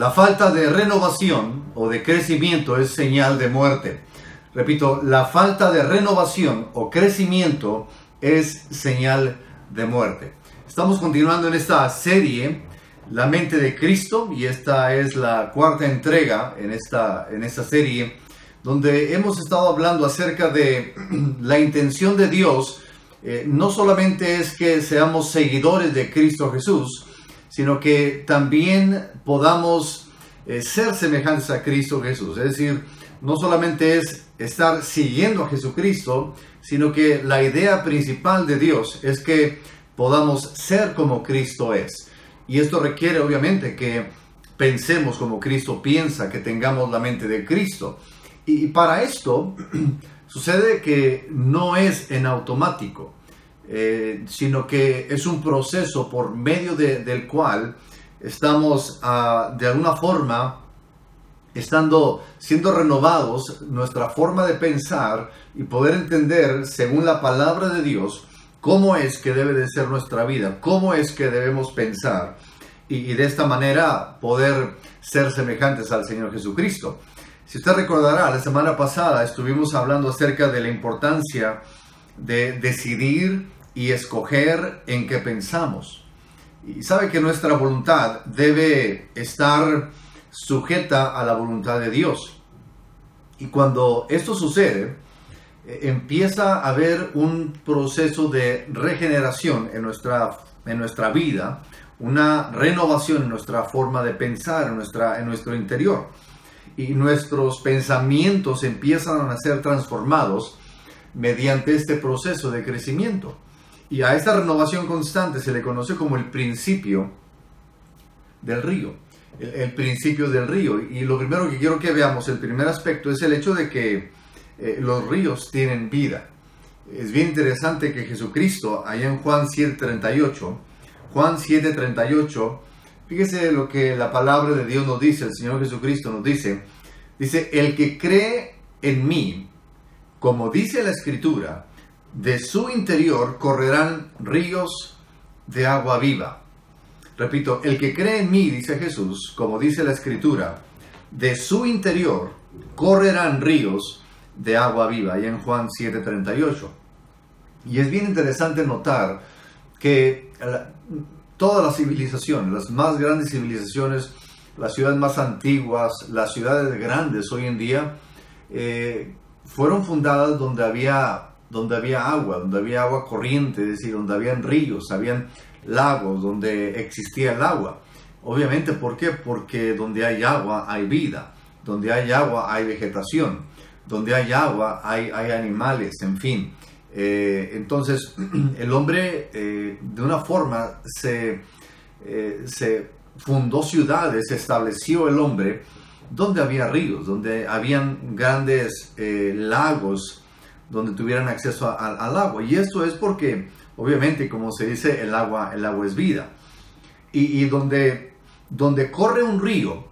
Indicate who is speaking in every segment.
Speaker 1: La falta de renovación o de crecimiento es señal de muerte. Repito, la falta de renovación o crecimiento es señal de muerte. Estamos continuando en esta serie, La mente de Cristo, y esta es la cuarta entrega en esta serie, donde hemos estado hablando acerca de la intención de Dios. No solamente es que seamos seguidores de Cristo Jesús, sino que también podamos ser semejantes a Cristo Jesús. Es decir, no solamente es estar siguiendo a Jesucristo, sino que la idea principal de Dios es que podamos ser como Cristo es. Y esto requiere obviamente que pensemos como Cristo piensa, que tengamos la mente de Cristo. Y para esto sucede que no es en automático, sino que es un proceso por medio del cual estamos de alguna forma siendo renovados nuestra forma de pensar y poder entender según la palabra de Dios cómo es que debe de ser nuestra vida, cómo es que debemos pensar y de esta manera poder ser semejantes al Señor Jesucristo. Si usted recordará, la semana pasada estuvimos hablando acerca de la importancia de decidir y escoger en qué pensamos. Y sabe que nuestra voluntad debe estar sujeta a la voluntad de Dios. Y cuando esto sucede, empieza a haber un proceso de regeneración en nuestra vida, una renovación en nuestra forma de pensar, en nuestro interior. Y nuestros pensamientos empiezan a ser transformados mediante este proceso de crecimiento. Y a esta renovación constante se le conoce como el principio del río. El principio del río. Y lo primero que quiero que veamos, el primer aspecto, es el hecho de que los ríos tienen vida. Es bien interesante que Jesucristo, allá en Juan 7:38, fíjese lo que la palabra de Dios nos dice, el Señor Jesucristo nos dice, el que cree en mí, como dice la Escritura, de su interior correrán ríos de agua viva. Repito, el que cree en mí, dice Jesús, como dice la Escritura, de su interior correrán ríos de agua viva, y en Juan 7:38. Y es bien interesante notar que todas las civilizaciones, las más grandes civilizaciones, las ciudades más antiguas, las ciudades grandes hoy en día, fueron fundadas donde había agua corriente, es decir, donde habían ríos, habían lagos, donde existía el agua. Obviamente, ¿por qué? Porque donde hay agua hay vida, donde hay agua hay vegetación, donde hay agua hay animales, en fin. Entonces, el hombre de una forma se fundó ciudades, se estableció el hombre donde había ríos, donde habían grandes lagos, donde tuvieran acceso al agua. Y esto es porque, obviamente, como se dice, el agua es vida. Y donde corre un río,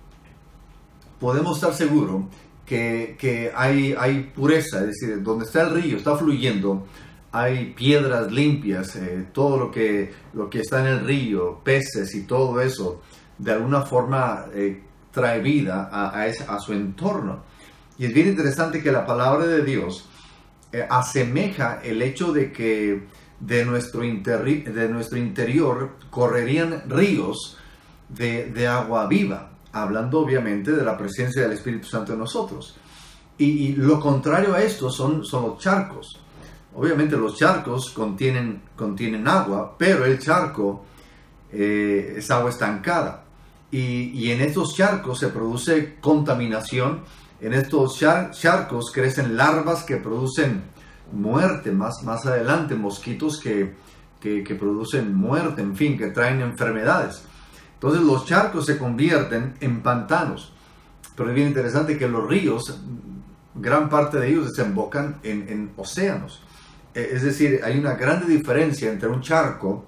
Speaker 1: podemos estar seguros que hay pureza, es decir, donde está el río, está fluyendo, hay piedras limpias, todo lo que está en el río, peces y todo eso, de alguna forma trae vida a su entorno. Y es bien interesante que la palabra de Dios asemeja el hecho de que de nuestro interior correrían ríos de agua viva, hablando obviamente de la presencia del Espíritu Santo en nosotros. Y lo contrario a esto son los charcos. Obviamente los charcos contienen agua, pero el charco es agua estancada. Y en estos charcos se produce contaminación. En estos charcos crecen larvas que producen muerte más adelante, mosquitos que producen muerte, en fin, que traen enfermedades. Entonces los charcos se convierten en pantanos. Pero es bien interesante que los ríos, gran parte de ellos desembocan en océanos. Es decir, hay una grande diferencia entre un charco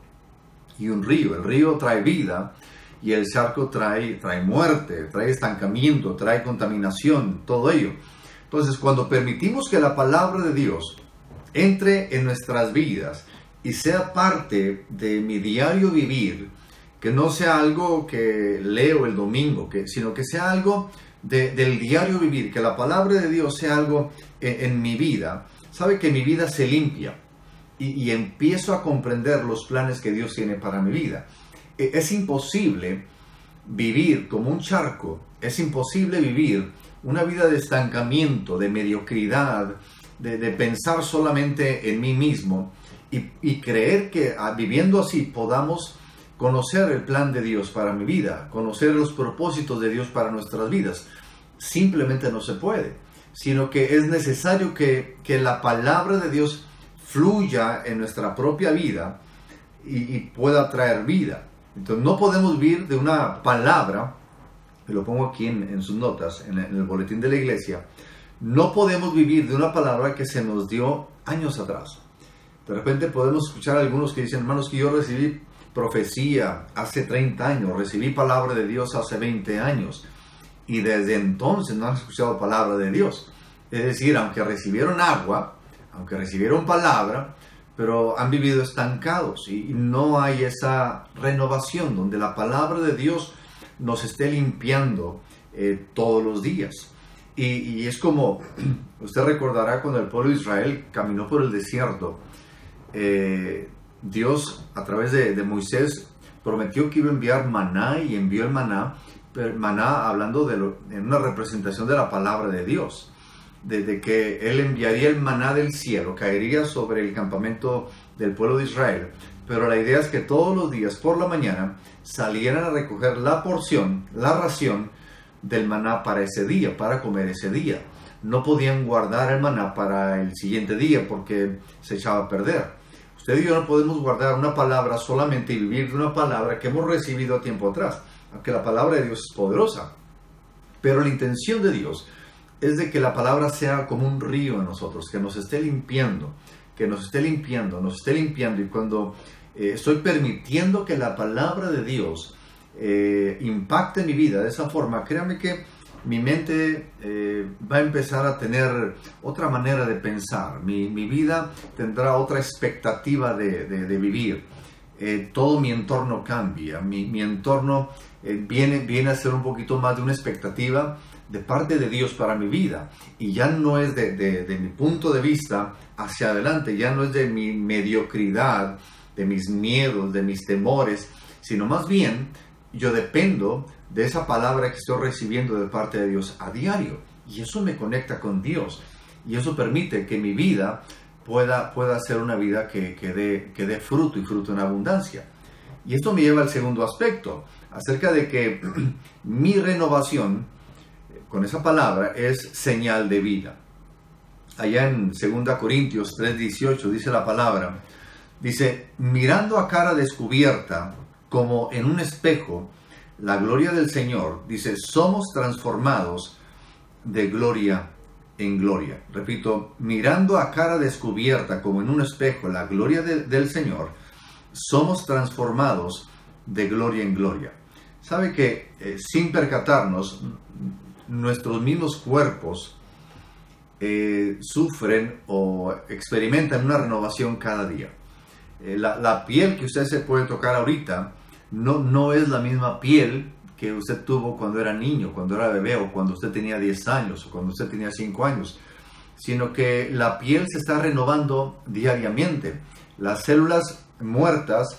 Speaker 1: y un río. El río trae vida y el charco trae muerte, trae estancamiento, trae contaminación, todo ello. Entonces, cuando permitimos que la palabra de Dios entre en nuestras vidas y sea parte de mi diario vivir, que no sea algo que leo el domingo, sino que sea algo del diario vivir, que la palabra de Dios sea algo en mi vida. Sabe que mi vida se limpia y empiezo a comprender los planes que Dios tiene para mi vida. Es imposible vivir como un charco, es imposible vivir una vida de estancamiento, de mediocridad, de pensar solamente en mí mismo y creer que viviendo así podamos conocer el plan de Dios para mi vida, conocer los propósitos de Dios para nuestras vidas. Simplemente no se puede, sino que es necesario que la palabra de Dios fluya en nuestra propia vida y pueda traer vida. Entonces no podemos vivir de una palabra, y lo pongo aquí en sus notas, en el boletín de la iglesia, no podemos vivir de una palabra que se nos dio años atrás. De repente podemos escuchar a algunos que dicen, hermanos, que yo recibí profecía hace 30 años, recibí palabra de Dios hace 20 años, y desde entonces no han escuchado palabra de Dios. Es decir, aunque recibieron agua, aunque recibieron palabra, pero han vivido estancados y no hay esa renovación donde la palabra de Dios nos esté limpiando todos los días. Y es como, usted recordará cuando el pueblo de Israel caminó por el desierto, Dios a través de Moisés prometió que iba a enviar maná y envió el maná, pero maná hablando en una representación de la palabra de Dios, de que Él enviaría el maná del cielo, caería sobre el campamento del pueblo de Israel, pero la idea es que todos los días por la mañana salieran a recoger la porción, la ración del maná para ese día, para comer ese día. No podían guardar el maná para el siguiente día porque se echaba a perder. Usted y yo no podemos guardar una palabra solamente y vivir de una palabra que hemos recibido a tiempo atrás, aunque la palabra de Dios es poderosa. Pero la intención de Dios es de que la palabra sea como un río en nosotros, que nos esté limpiando, nos esté limpiando. Y cuando estoy permitiendo que la palabra de Dios impacte mi vida de esa forma, créame que mi mente va a empezar a tener otra manera de pensar. Mi vida tendrá otra expectativa de vivir. Todo mi entorno cambia. Mi entorno viene a ser un poquito más de una expectativa de parte de Dios para mi vida. Y ya no es de mi punto de vista hacia adelante, ya no es de mi mediocridad, de mis miedos, de mis temores, sino más bien yo dependo de esa palabra que estoy recibiendo de parte de Dios a diario. Y eso me conecta con Dios. Y eso permite que mi vida pueda ser una vida que dé fruto y fruto en abundancia. Y esto me lleva al segundo aspecto, acerca de que mi renovación con esa palabra es señal de vida. Allá en 2 Corintios 3:18 dice la palabra, dice, mirando a cara descubierta, como en un espejo, la gloria del Señor, dice, somos transformados de gloria en gloria. Repito, mirando a cara descubierta, como en un espejo, la gloria del Señor, somos transformados de gloria en gloria. ¿Sabe que sin percatarnos, nuestros mismos cuerpos sufren o experimentan una renovación cada día? La piel que usted se puede tocar ahorita no es la misma piel que usted tuvo cuando era niño, cuando era bebé, o cuando usted tenía 10 años, o cuando usted tenía 5 años, sino que la piel se está renovando diariamente. Las células muertas,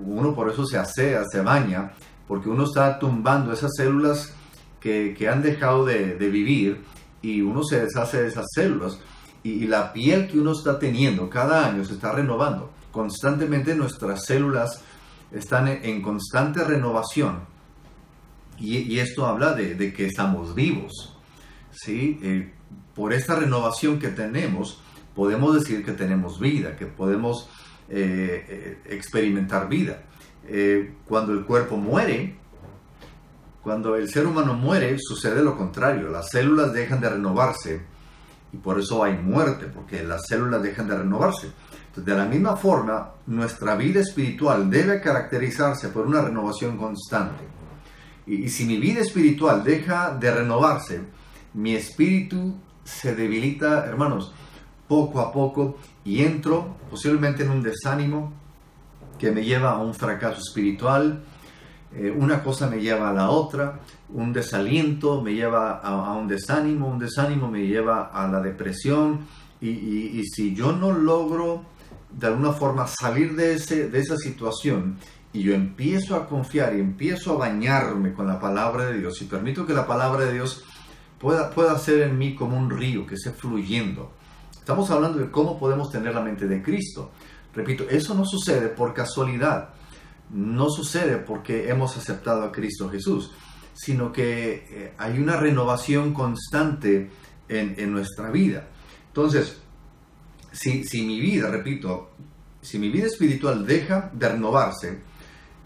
Speaker 1: uno por eso se asea, se baña, porque uno está tumbando esas células que han dejado de vivir, y uno se deshace de esas células, y la piel que uno está teniendo cada año se está renovando. Constantemente nuestras células están en constante renovación, y esto habla de que estamos vivos, ¿sí? Por esta renovación que tenemos, podemos decir que tenemos vida, que podemos experimentar vida. Cuando el cuerpo muere, cuando el ser humano muere, sucede lo contrario. Las células dejan de renovarse y por eso hay muerte, porque las células dejan de renovarse. Entonces, de la misma forma, nuestra vida espiritual debe caracterizarse por una renovación constante. Y si mi vida espiritual deja de renovarse, mi espíritu se debilita, hermanos, poco a poco, y entro posiblemente en un desánimo que me lleva a un fracaso espiritual, una cosa me lleva a la otra, un desaliento me lleva a un desánimo me lleva a la depresión, y si yo no logro de alguna forma salir de esa situación, y yo empiezo a confiar y empiezo a bañarme con la palabra de Dios, y permito que la palabra de Dios pueda ser en mí como un río que esté fluyendo. Estamos hablando de cómo podemos tener la mente de Cristo. Repito, eso no sucede por casualidad, no sucede porque hemos aceptado a Cristo Jesús, sino que hay una renovación constante en nuestra vida. Entonces, si mi vida, repito, si mi vida espiritual deja de renovarse,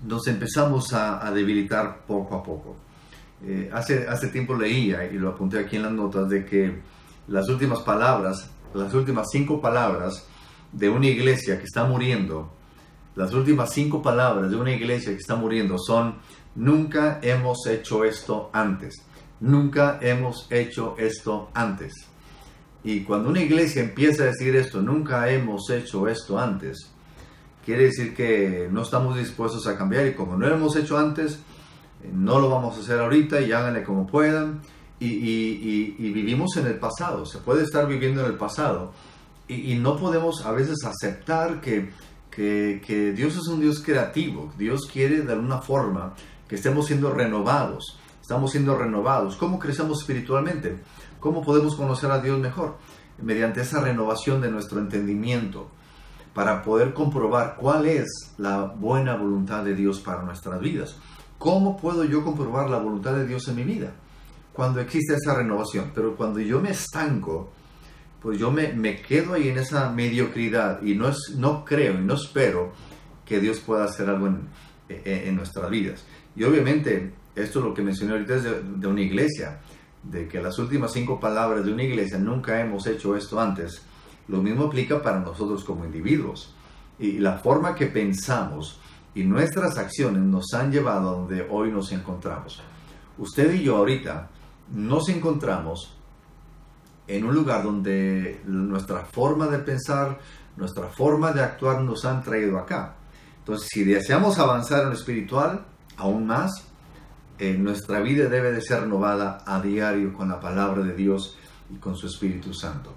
Speaker 1: nos empezamos a debilitar poco a poco. Hace tiempo leía, y lo apunté aquí en las notas, de que las últimas 5 palabras de una iglesia que está muriendo, las últimas 5 palabras de una iglesia que está muriendo son: nunca hemos hecho esto antes. Nunca hemos hecho esto antes. Y cuando una iglesia empieza a decir esto, nunca hemos hecho esto antes, quiere decir que no estamos dispuestos a cambiar, y como no lo hemos hecho antes, no lo vamos a hacer ahorita, y háganle como puedan, y vivimos en el pasado. Se puede estar viviendo en el pasado, y no podemos a veces aceptar que Dios es un Dios creativo. Dios quiere de alguna forma que estemos siendo renovados. Estamos siendo renovados. ¿Cómo crecemos espiritualmente? ¿Cómo podemos conocer a Dios mejor? Mediante esa renovación de nuestro entendimiento, para poder comprobar cuál es la buena voluntad de Dios para nuestras vidas. ¿Cómo puedo yo comprobar la voluntad de Dios en mi vida? Cuando existe esa renovación. Pero cuando yo me estanco, pues yo me quedo ahí en esa mediocridad, y no creo y no espero que Dios pueda hacer algo en nuestras vidas. Y obviamente, esto es lo que mencioné ahorita, es de una iglesia, de que las últimas 5 palabras de una iglesia: nunca hemos hecho esto antes. Lo mismo aplica para nosotros como individuos. Y la forma que pensamos y nuestras acciones nos han llevado a donde hoy nos encontramos. Usted y yo ahorita nos encontramos en un lugar donde nuestra forma de pensar, nuestra forma de actuar nos han traído acá. Entonces, si deseamos avanzar en lo espiritual aún más, nuestra vida debe de ser renovada a diario con la palabra de Dios y con su Espíritu Santo.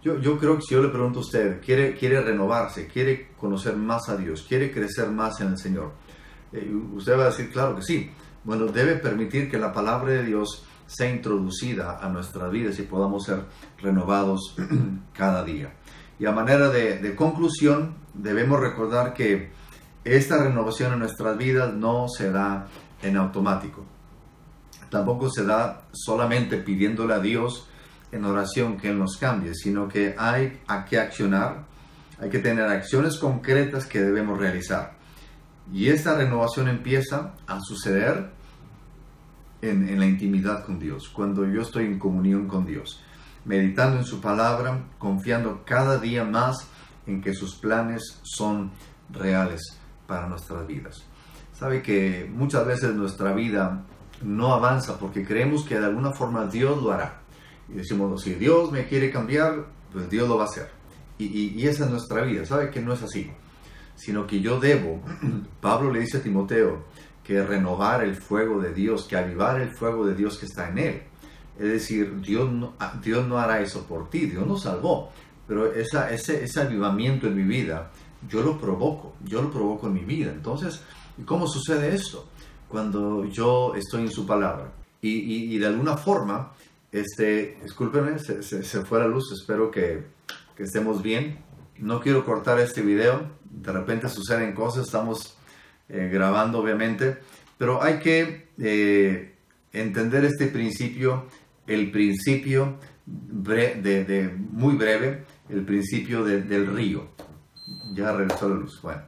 Speaker 1: Yo creo que si yo le pregunto a usted, ¿quiere renovarse? ¿Quiere conocer más a Dios? ¿Quiere crecer más en el Señor? Usted va a decir, claro que sí. Bueno, debe permitir que la palabra de Dios sea introducida a nuestras vidas y podamos ser renovados cada día. Y a manera de conclusión, debemos recordar que esta renovación en nuestras vidas no se da en automático. Tampoco se da solamente pidiéndole a Dios en oración que Él nos cambie, sino que hay que accionar, hay que tener acciones concretas que debemos realizar. Y esta renovación empieza a suceder en la intimidad con Dios, cuando yo estoy en comunión con Dios, meditando en su palabra, confiando cada día más en que sus planes son reales para nuestras vidas. Sabe que muchas veces nuestra vida no avanza porque creemos que de alguna forma Dios lo hará. Y decimos, si Dios me quiere cambiar, pues Dios lo va a hacer. Y esa es nuestra vida. Sabe que no es así, sino que yo debo, Pablo le dice a Timoteo, que renovar el fuego de Dios, que avivar el fuego de Dios que está en él. Es decir, Dios no hará eso por ti, Dios nos salvó, pero ese avivamiento en mi vida, yo lo provoco en mi vida. Entonces, ¿cómo sucede esto? Cuando yo estoy en su palabra y de alguna forma, discúlpenme, se fue la luz, espero que estemos bien. No quiero cortar este video, de repente suceden cosas, estamos grabando obviamente, pero hay que entender este principio, el principio muy breve, el principio del río. Ya regresó la luz. Bueno,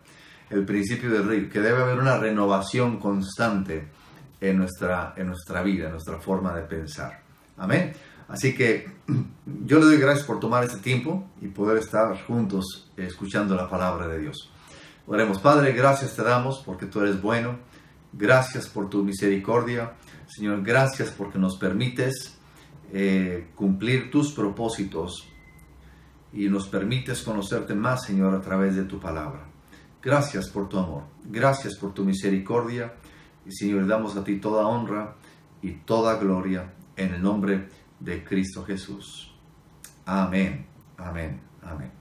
Speaker 1: el principio del río, que debe haber una renovación constante en nuestra vida, en nuestra forma de pensar. Amén. Así que yo le doy gracias por tomar este tiempo y poder estar juntos escuchando la palabra de Dios. Oremos. Padre, gracias te damos porque tú eres bueno. Gracias por tu misericordia. Señor, gracias porque nos permites cumplir tus propósitos y nos permites conocerte más, Señor, a través de tu palabra. gracias por tu amor, gracias por tu misericordia. Y Señor, damos a ti toda honra y toda gloria en el nombre de Cristo Jesús. Amén, amén, amén.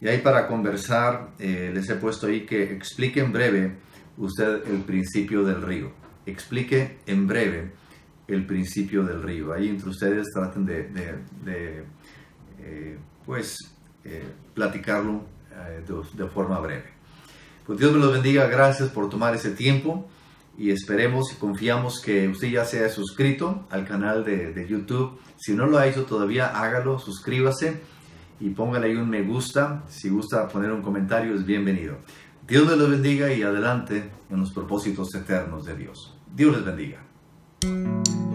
Speaker 1: Y ahí para conversar, les he puesto ahí que explique en breve usted el principio del río. Explique en breve el principio del río. Ahí entre ustedes traten de platicarlo de forma breve. Pues Dios me los bendiga. Gracias por tomar ese tiempo. Y esperemos y confiamos que usted ya se haya suscrito al canal de YouTube. Si no lo ha hecho todavía, hágalo, suscríbase y póngale ahí un me gusta. Si gusta poner un comentario, es bienvenido. Dios me los bendiga y adelante en los propósitos eternos de Dios. Dios les bendiga.